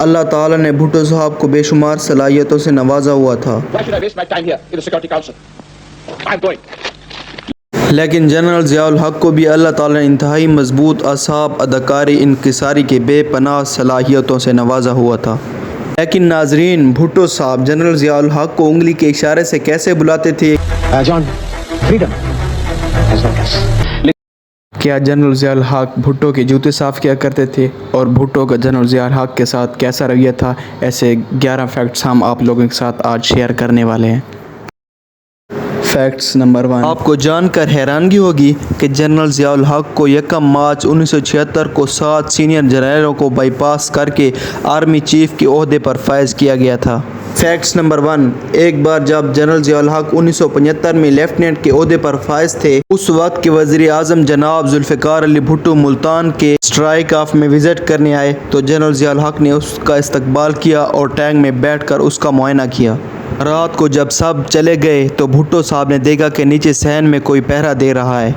اللہ تعالیٰ نے بھٹو صاحب کو بے شمار صلاحیتوں سے نوازا ہوا تھا، لیکن جنرل ضیاء الحق کو بھی اللہ تعالیٰ نے انتہائی مضبوط اعصاب، اداکاری، انکساری کے بے پناہ صلاحیتوں سے نوازا ہوا تھا۔ لیکن ناظرین، بھٹو صاحب جنرل ضیاء الحق کو انگلی کے اشارے سے کیسے بلاتے تھے؟ کیا جنرل ضیاء الحق بھٹو کے جوتے صاف کیا کرتے تھے؟ اور بھٹو کا جنرل ضیاء الحق کے ساتھ کیسا رویہ تھا؟ ایسے 11 فیکٹس ہم آپ لوگوں کے ساتھ آج شیئر کرنے والے ہیں۔ فیکٹس نمبر 1، آپ کو جان کر حیرانگی ہوگی کہ جنرل ضیاء الحق کو 1 مارچ 1976 کو 7 سینئر جنرلوں کو بائی پاس کر کے آرمی چیف کے عہدے پر فائز کیا گیا تھا۔ فیکٹس نمبر 1، ایک بار جب جنرل ضیاء الحق 1975 میں لیفٹیننٹ کے عہدے پر فائز تھے، اس وقت کے وزیر اعظم جناب ذوالفقار علی بھٹو ملتان کے اسٹرائک آف میں وزٹ کرنے آئے تو جنرل ضیاء الحق نے اس کا استقبال کیا اور ٹینک میں بیٹھ کر اس کا معائنہ کیا۔ رات کو جب سب چلے گئے تو بھٹو صاحب نے دیکھا کہ نیچے صحن میں کوئی پہرا دے رہا ہے۔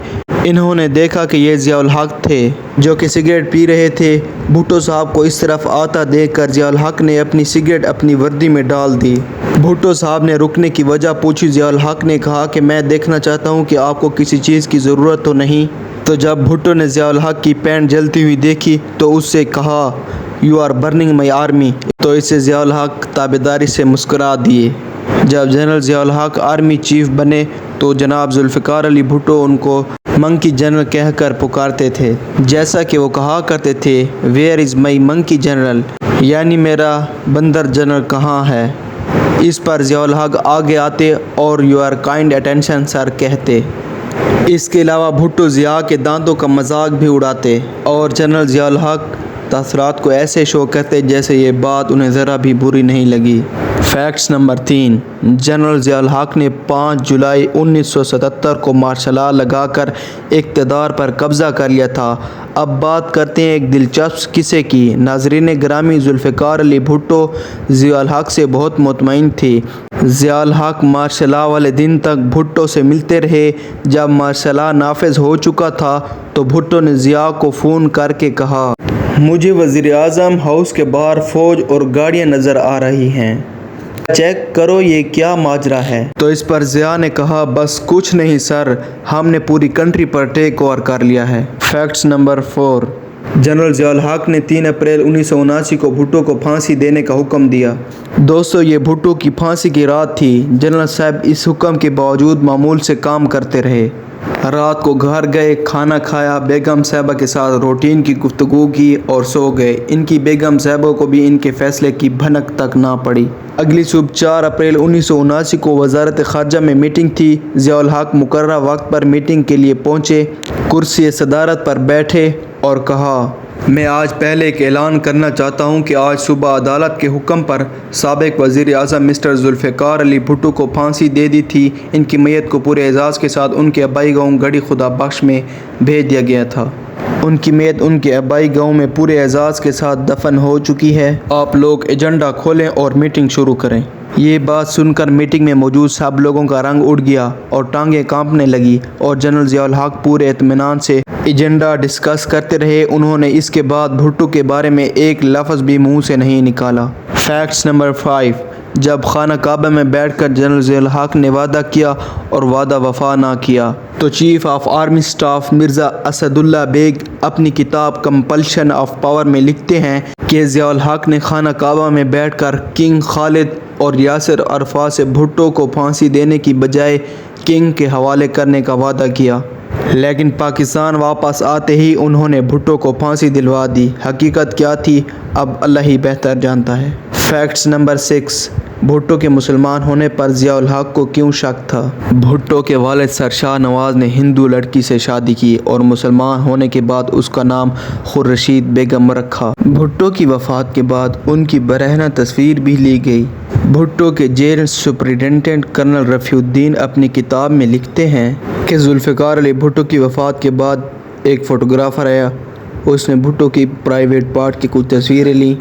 انہوں نے دیکھا کہ یہ ضیاء الحق تھے جو کہ سگریٹ پی رہے تھے۔ بھٹو صاحب کو اس طرف آتا دیکھ کر ضیاء الحق نے اپنی سگریٹ اپنی وردی میں ڈال دی۔ بھٹو صاحب نے رکنے کی وجہ پوچھی۔ ضیاء الحق نے کہا کہ میں دیکھنا چاہتا ہوں کہ آپ کو کسی چیز کی ضرورت تو نہیں؟ تو جب بھٹو نے ضیاء الحق کی پینٹ جلتی ہوئی دیکھی تو اس سے کہا you are burning my army, تو اس سے ضیاء الحق تابعداری سے مسکرا دیے۔ جب جنرل ضیاء الحق آرمی چیف بنے تو جناب ذوالفقار علی بھٹو ان کو منکی جنرل کہہ کر پکارتے تھے، جیسا کہ وہ کہا کرتے تھے where is my monkey general, یعنی میرا بندر جنرل کہاں ہے؟ اس پر ضیاء الحق آگے آتے اور یو آر کائنڈ اٹینشن سر کہتے۔ اس کے علاوہ بھٹو ضیاء کے دانتوں کا مذاق بھی اڑاتے اور جنرل ضیاء الحق تاثرات کو ایسے شو کرتے جیسے یہ بات انہیں ذرا بھی بری نہیں لگی۔ فیکٹس نمبر 3، جنرل ضیاء الحق نے 5 جولائی 1977 کو مارشل لاء لگا کر اقتدار پر قبضہ کر لیا تھا۔ اب بات کرتے ہیں ایک دلچسپ قصے کی۔ ناظرین گرامی، ذوالفقار علی بھٹو ضیاء الحق سے بہت مطمئن تھے۔ ضیاء الحق مارشل لاء والے دن تک بھٹو سے ملتے رہے۔ جب مارشل لاء نافذ ہو چکا تھا تو بھٹو نے ضیاء کو فون کر کے کہا مجھے وزیر اعظم ہاؤس کے باہر فوج اور گاڑیاں نظر آ رہی ہیں، چیک کرو یہ کیا ماجرا ہے؟ تو اس پر ضیاء نے کہا بس کچھ نہیں سر، ہم نے پوری کنٹری پر ٹیک اوور کر لیا ہے۔ فیکٹس نمبر 4، جنرل ضیاء الحق نے 3 اپریل 1979 کو بھٹو کو پھانسی دینے کا حکم دیا۔ دوستو، یہ بھٹو کی پھانسی کی رات تھی۔ جنرل صاحب اس حکم کے باوجود معمول سے کام کرتے رہے۔ رات کو گھر گئے، کھانا کھایا، بیگم صاحبہ کے ساتھ روٹین کی گفتگو کی اور سو گئے۔ ان کی بیگم صاحبہ کو بھی ان کے فیصلے کی بھنک تک نہ پڑی۔ اگلی صبح 4 اپریل 1979 کو وزارت خارجہ میں میٹنگ تھی۔ ضیاء الحق مقررہ وقت پر میٹنگ کے لیے پہنچے، کرسی صدارت پر بیٹھے اور کہا میں آج پہلے ایک اعلان کرنا چاہتا ہوں کہ آج صبح عدالت کے حکم پر سابق وزیر اعظم مسٹر ذوالفقار علی بھٹو کو پھانسی دے دی تھی۔ ان کی میت کو پورے اعزاز کے ساتھ ان کے آبائی گاؤں گڑھی خدا بخش میں بھیج دیا گیا تھا۔ ان کی میت ان کے آبائی گاؤں میں پورے اعزاز کے ساتھ دفن ہو چکی ہے۔ آپ لوگ ایجنڈا کھولیں اور میٹنگ شروع کریں۔ یہ بات سن کر میٹنگ میں موجود سب لوگوں کا رنگ اڑ گیا اور ٹانگیں کانپنے لگی اور جنرل ضیاء الحق پورے اطمینان سے ایجنڈا ڈسکس کرتے رہے۔ انہوں نے اس کے بعد بھٹو کے بارے میں ایک لفظ بھی منہ سے نہیں نکالا۔ فیکٹس نمبر 5، جب خانہ کعبہ میں بیٹھ کر جنرل ضیاء الحق نے وعدہ کیا اور وعدہ وفا نہ کیا تو chief of army staff Mirza Asadullah Baig اپنی کتاب کمپلشن آف پاور میں لکھتے ہیں کہ ضیاء الحق نے خانہ کعبہ میں بیٹھ کر کنگ خالد اور یاسر عرفات سے بھٹو کو پھانسی دینے کی بجائے کنگ کے حوالے کرنے کا وعدہ کیا، لیکن پاکستان واپس آتے ہی انہوں نے بھٹو کو پھانسی دلوا دی۔ حقیقت کیا تھی اب اللہ ہی بہتر جانتا ہے۔ فیکٹس نمبر 6، بھٹو کے مسلمان ہونے پر ضیاء الحق کو کیوں شک تھا؟ بھٹو کے والد سر شاہ نواز نے ہندو لڑکی سے شادی کی اور مسلمان ہونے کے بعد اس کا نام خورشید بیگم رکھا۔ بھٹو کی وفات کے بعد ان کی برہنہ تصویر بھی لی گئی۔ بھٹو کے جیل سپرنٹنڈنٹ کرنل رفیع الدین اپنی کتاب میں لکھتے ہیں کہ ذوالفقار علی بھٹو کی وفات کے بعد ایک فوٹوگرافر آیا، اس نے بھٹو کی پرائیویٹ پارٹ کی کچھ تصویریں لیں۔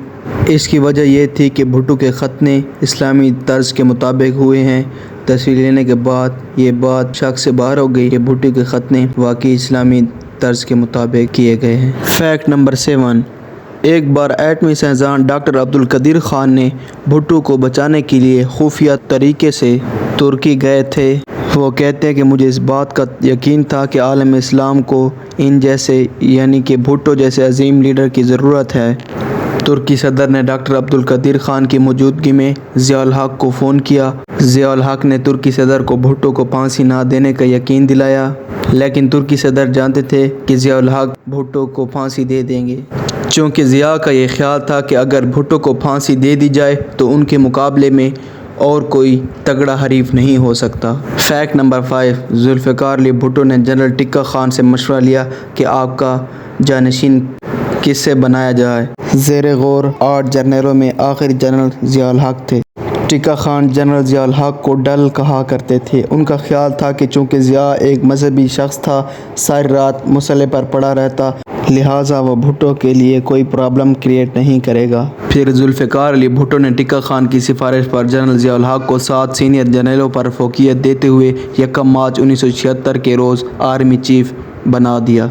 اس کی وجہ یہ تھی کہ بھٹو کے ختنے اسلامی طرز کے مطابق ہوئے ہیں۔ تصویر لینے کے بعد یہ بات شک سے باہر ہو گئی کہ بھٹو کے ختنے واقعی اسلامی طرز کے مطابق کیے گئے ہیں۔ فیکٹ نمبر 7، ایک بار ایٹمی سائنسداں ڈاکٹر عبدالقدیر خان نے بھٹو کو بچانے کے لیے خفیہ طریقے سے ترکی گئے تھے۔ وہ کہتے ہیں کہ مجھے اس بات کا یقین تھا کہ عالم اسلام کو ان جیسے یعنی کہ بھٹو جیسے عظیم لیڈر کی ضرورت ہے۔ ترکی صدر نے ڈاکٹر عبدالقدیر خان کی موجودگی میں ضیاء الحق کو فون کیا۔ ضیاء الحق نے ترکی صدر کو بھٹو کو پھانسی نہ دینے کا یقین دلایا، لیکن ترکی صدر جانتے تھے کہ ضیاء الحق بھٹو کو پھانسی دے دیں گے، چونکہ ضیاء کا یہ خیال تھا کہ اگر بھٹو کو پھانسی دے دی جائے تو ان کے مقابلے میں اور کوئی تگڑا حریف نہیں ہو سکتا۔ فیکٹ نمبر 5، ذوالفقار علی بھٹو نے جنرل ٹکا خان سے مشورہ لیا کہ آپ کا جانشین کس سے بنایا جائے۔ زیر غور 8 جرنیلوں میں آخری جنرل ضیاء الحق تھے۔ ٹکا خان جنرل ضیاء الحق کو ڈل کہا کرتے تھے۔ ان کا خیال تھا کہ چونکہ ضیاء ایک مذہبی شخص تھا، ساری رات مسلح پر پڑا رہتا، لہٰذا وہ بھٹو کے لیے کوئی پرابلم کریٹ نہیں کرے گا۔ پھر ذوالفقار علی بھٹو نے ٹکا خان کی سفارش پر جنرل ضیاء الحق کو 7 سینئر جرنیلوں پر فوقیت دیتے ہوئے 1 مارچ 1976 کے روز آرمی چیف بنا دیا۔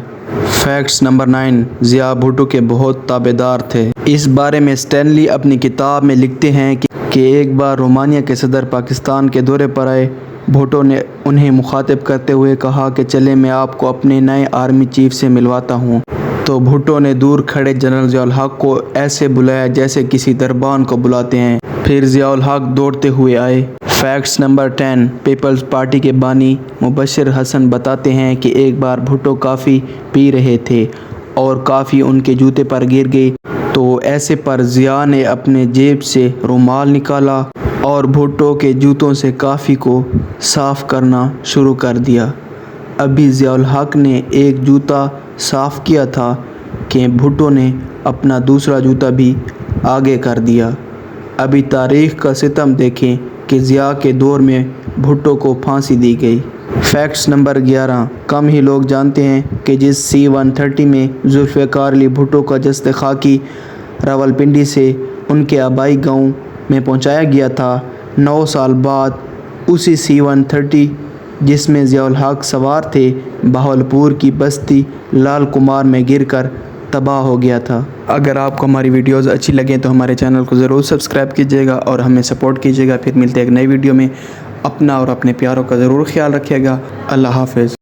فیکٹس نمبر 9، ضیاء بھٹو کے بہت تابع دار تھے۔ اس بارے میں اسٹینلی اپنی کتاب میں لکھتے ہیں کہ ایک بار رومانیہ کے صدر پاکستان کے دورے پر آئے۔ بھٹو نے انہیں مخاطب کرتے ہوئے کہا کہ چلیں میں آپ کو اپنے نئے آرمی چیف سے ملواتا ہوں، تو بھٹو نے دور کھڑے جنرل ضیاء الحق کو ایسے بلایا جیسے کسی دربان کو بلاتے ہیں۔ پھر ضیاء الحق دوڑتے ہوئے آئے۔ فیکٹس نمبر 10، پیپلز پارٹی کے بانی مبشر حسن بتاتے ہیں کہ ایک بار بھٹو کافی پی رہے تھے اور کافی ان کے جوتے پر گر گئی، تو ایسے پر ضیاء نے اپنے جیب سے رومال نکالا اور بھٹو کے جوتوں سے کافی کو صاف کرنا شروع کر دیا۔ ابھی ضیاء الحق نے ایک جوتا صاف کیا تھا کہ بھٹو نے اپنا دوسرا جوتا بھی آگے کر دیا۔ ابھی تاریخ کا ستم دیکھیں کہ ضیاء کے دور میں بھٹو کو پھانسی دی گئی۔ فیکٹس نمبر 11، کم ہی لوگ جانتے ہیں کہ جس C-130 میں ذوالفقار علی بھٹو کا جسد خاکی راولپنڈی سے ان کے آبائی گاؤں میں پہنچایا گیا تھا، 9 سال بعد اسی C-130 جس میں ضیاء الحق سوار تھے بہاولپور کی بستی لال کمار میں گر کر تباہ ہو گیا تھا۔ اگر آپ کو ہماری ویڈیوز اچھی لگیں تو ہمارے چینل کو ضرور سبسکرائب کیجیے گا اور ہمیں سپورٹ کیجیے گا۔ پھر ملتے ہیں ایک نئی ویڈیو میں۔ اپنا اور اپنے پیاروں کا ضرور خیال رکھیے گا۔ اللہ حافظ۔